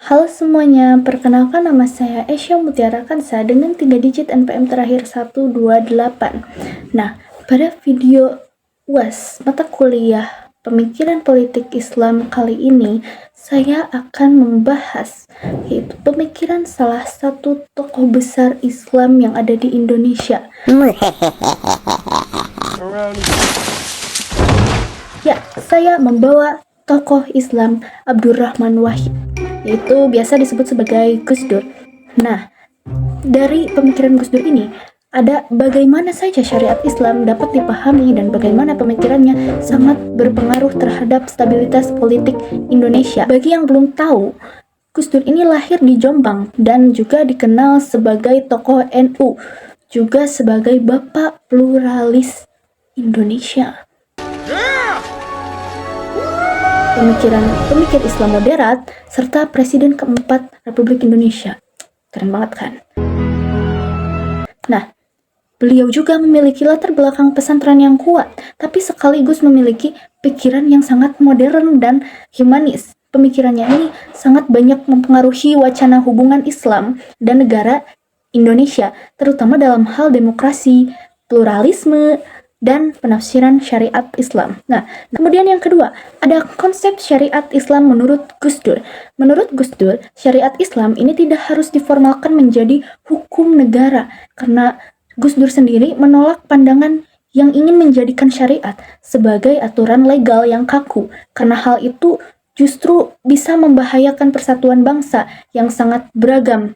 Halo semuanya, perkenalkan nama saya Esya Mutiara Kansa dengan 3 digit NPM terakhir 128. Nah, pada video UAS mata kuliah Pemikiran Politik Islam kali ini, saya akan membahas yaitu pemikiran salah satu tokoh besar Islam yang ada di Indonesia. Ya, saya membawa tokoh Islam Abdurrahman Wahid, yaitu biasa disebut sebagai Gus Dur. Nah, dari pemikiran Gus Dur ini, ada bagaimana saja syariat Islam dapat dipahami dan bagaimana pemikirannya sangat berpengaruh terhadap stabilitas politik Indonesia. Bagi yang belum tahu, Gus Dur ini lahir di Jombang dan juga dikenal sebagai tokoh NU, juga sebagai Bapak Pluralis Indonesia. Pemikir Islam moderat, serta Presiden keempat Republik Indonesia. Keren banget kan? Nah, beliau juga memiliki latar belakang pesantren yang kuat, tapi sekaligus memiliki pikiran yang sangat modern dan humanis. Pemikirannya ini sangat banyak mempengaruhi wacana hubungan Islam dan negara Indonesia, terutama dalam hal demokrasi, pluralisme, dan penafsiran syariat Islam. Nah, kemudian yang kedua, ada konsep syariat Islam menurut Gus Dur. Menurut Gus Dur, syariat Islam ini tidak harus diformalkan menjadi hukum negara, karena Gus Dur sendiri menolak pandangan yang ingin menjadikan syariat sebagai aturan legal yang kaku, karena hal itu justru bisa membahayakan persatuan bangsa yang sangat beragam.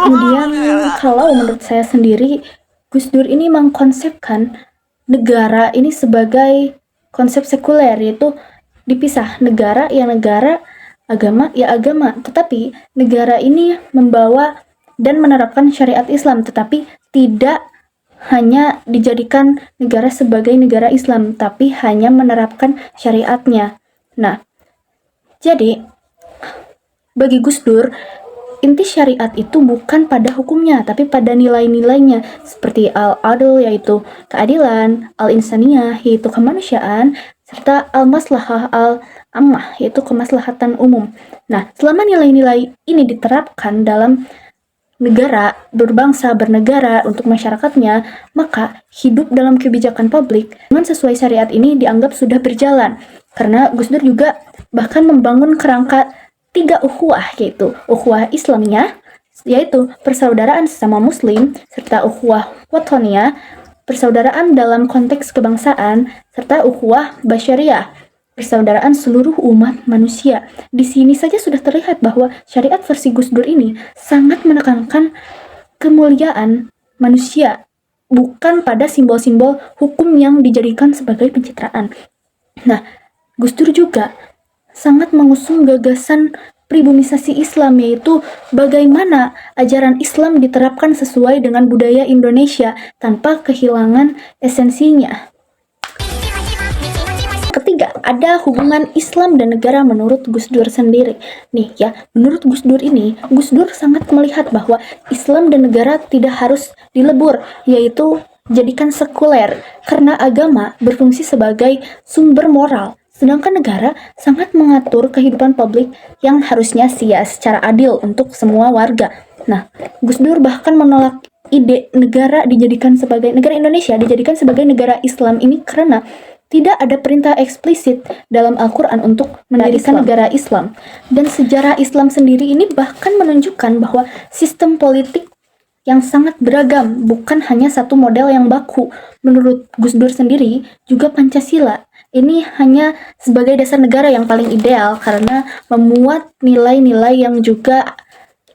Kemudian, kalau menurut saya sendiri, Gus Dur ini mengkonsepkan negara ini sebagai konsep sekuler, yaitu dipisah negara ya negara, agama ya agama. Tetapi negara ini membawa dan menerapkan syariat Islam, tetapi tidak hanya dijadikan negara sebagai negara Islam, tapi hanya menerapkan syariatnya. Nah, jadi bagi Gus Dur, inti syariat itu bukan pada hukumnya, tapi pada nilai-nilainya, seperti al-adl yaitu keadilan, al-insaniyah yaitu kemanusiaan, serta al-maslahah al-ammah yaitu kemaslahatan umum. Nah, selama nilai-nilai ini diterapkan dalam negara, berbangsa, bernegara untuk masyarakatnya, maka hidup dalam kebijakan publik dengan sesuai syariat ini dianggap sudah berjalan. Karena Gus Dur juga bahkan membangun kerangka 3 ukhuwah, yaitu ukhuwah Islamiyah, yaitu persaudaraan sesama muslim, serta ukhuwah watoniyah, persaudaraan dalam konteks kebangsaan, serta ukhuwah basyariah, persaudaraan seluruh umat manusia. Di sini saja sudah terlihat bahwa syariat versi Gus Dur ini sangat menekankan kemuliaan manusia, bukan pada simbol-simbol hukum yang dijadikan sebagai pencitraan. Nah, Gus Dur juga sangat mengusung gagasan pribumisasi Islam, yaitu bagaimana ajaran Islam diterapkan sesuai dengan budaya Indonesia tanpa kehilangan esensinya. Ketiga, ada hubungan Islam dan negara menurut Gus Dur sendiri. Nih ya, menurut Gus Dur ini, Gus Dur sangat melihat bahwa Islam dan negara tidak harus dilebur, yaitu jadikan sekuler, karena agama berfungsi sebagai sumber moral, sedangkan negara sangat mengatur kehidupan publik yang harusnya secara adil untuk semua warga. Nah, Gus Dur bahkan menolak ide negara Indonesia dijadikan sebagai negara Islam ini karena tidak ada perintah eksplisit dalam Al-Quran untuk mendirikan negara Islam. Dan sejarah Islam sendiri ini bahkan menunjukkan bahwa sistem politik yang sangat beragam, bukan hanya satu model yang baku. Menurut Gus Dur sendiri, juga Pancasila ini hanya sebagai dasar negara yang paling ideal karena memuat nilai-nilai yang juga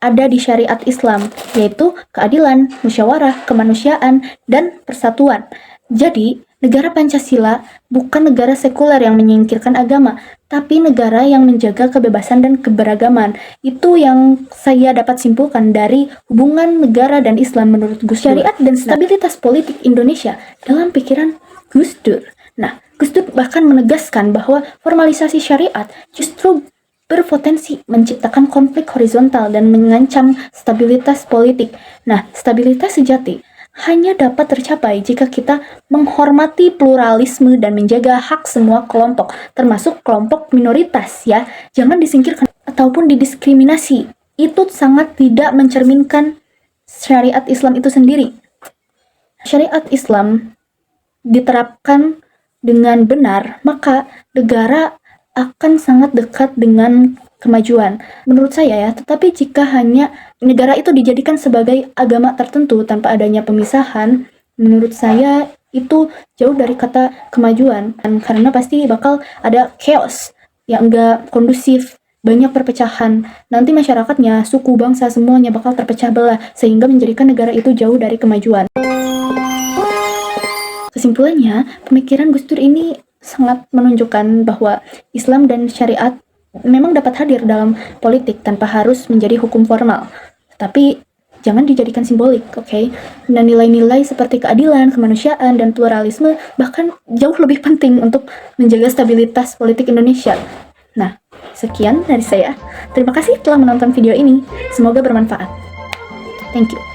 ada di syariat Islam, yaitu keadilan, musyawarah, kemanusiaan, dan persatuan. Jadi, negara Pancasila bukan negara sekuler yang menyingkirkan agama, tapi negara yang menjaga kebebasan dan keberagaman. Itu yang saya dapat simpulkan dari hubungan negara dan Islam menurut Gus Dur. Syariat dan stabilitas politik Indonesia dalam pikiran Gus Dur. Nah, Gus Dur bahkan menegaskan bahwa formalisasi syariat justru berpotensi menciptakan konflik horizontal dan mengancam stabilitas politik. Nah, stabilitas sejati hanya dapat tercapai jika kita menghormati pluralisme dan menjaga hak semua kelompok, termasuk kelompok minoritas ya. Jangan disingkirkan. ataupun didiskriminasi. Itu sangat tidak mencerminkan syariat Islam itu sendiri. Syariat Islam diterapkan dengan benar, maka negara akan sangat dekat dengan kemajuan. Menurut saya ya, tetapi jika hanya negara itu dijadikan sebagai agama tertentu tanpa adanya pemisahan, menurut saya itu jauh dari kata kemajuan. Karena pasti bakal ada chaos yang enggak kondusif, banyak perpecahan. Nanti masyarakatnya, suku, bangsa, semuanya bakal terpecah belah, sehingga menjadikan negara itu jauh dari kemajuan. Kesimpulannya, pemikiran Gus Dur ini sangat menunjukkan bahwa Islam dan syariat memang dapat hadir dalam politik tanpa harus menjadi hukum formal. Tapi jangan dijadikan simbolik, oke? Dan nilai-nilai seperti keadilan, kemanusiaan, dan pluralisme bahkan jauh lebih penting untuk menjaga stabilitas politik Indonesia. Nah, sekian dari saya. Terima kasih telah menonton video ini. Semoga bermanfaat. Thank you.